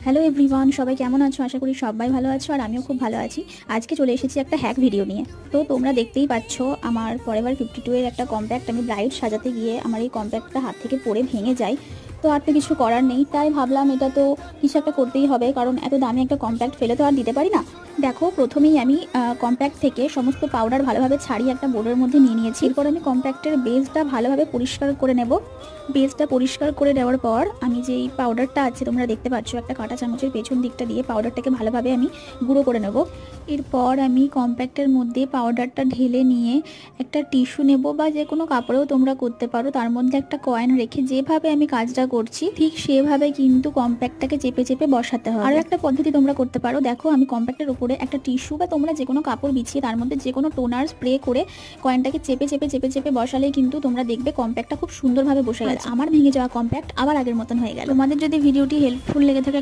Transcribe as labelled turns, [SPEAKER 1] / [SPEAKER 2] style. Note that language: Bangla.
[SPEAKER 1] হ্যালো এভরিওয়ান, সবাই কেমন আছো? আশা করি সবাই ভালো আছো আর আমিও খুব ভালো আছি। আজকে চলে এসেছি একটা হ্যাক ভিডিও নিয়ে। তো তোমরা দেখতেই পাচ্ছ আমার ফরএভার 52 এর একটা কম্প্যাক্ট আমি ব্রাইট সাজাতে গিয়ে আমার এই কম্প্যাক্টটা হাত থেকে পড়ে ভেঙে যায়। তো আর তো কিছু করার নেই, তাই ভাবলাম এটা তো কিছু একটা করতেই হবে, কারণ এত দামি একটা কম্প্যাক্ট ফেলে তো আর দিতে পারি না। দেখো, প্রথমেই আমি কম্প্যাক্ট থেকে সমস্ত পাউডার ভালোভাবে ছাড়িয়ে একটা বোর্ডের মধ্যে নিয়ে নিয়েছি। এরপর আমি কম্প্যাক্টের বেসটা ভালোভাবে পরিষ্কার করে নেব। বেসটা পরিষ্কার করে নেওয়ার পর আমি যেই পাউডারটা আছে তোমরা দেখতে পাচ্ছ, একটা কাঁটা চামচের পেছন দিকটা দিয়ে পাউডারটাকে ভালোভাবে আমি গুঁড়ো করে নেব। এরপর আমি কম্প্যাক্টের মধ্যে পাউডারটা ঢেলে নিয়ে একটা টিস্যু নেব, বা যে কোনো কাপড়েও তোমরা করতে পারো। তার মধ্যে একটা কয়েন রেখে যেভাবে আমি কাজটা করছি ঠিক সেভাবে কিন্তু কম্প্যাক্টটাকে চেপে চেপে বসাতে হবে। আরও একটা পদ্ধতি তোমরা করতে পারো। দেখো, আমি কম্প্যাক্টের উপরে একটা টিস্যু বা তোমরা যে কোনো কাপড় বিছিয়ে তার মধ্যে যে কোনো টোনার স্প্রে করে কয়েনটাকে চেপে চেপে চেপে চেপে বসালেই কিন্তু তোমরা দেখবে কম্প্যাক্টটা খুব সুন্দরভাবে বসে গেছে। আমার ভেঙে যাওয়া কম্প্যাক্ট আবার আগের মতন হয়ে গেল। তোমাদের যদি ভিডিওটি হেল্পফুল লেগে থাকে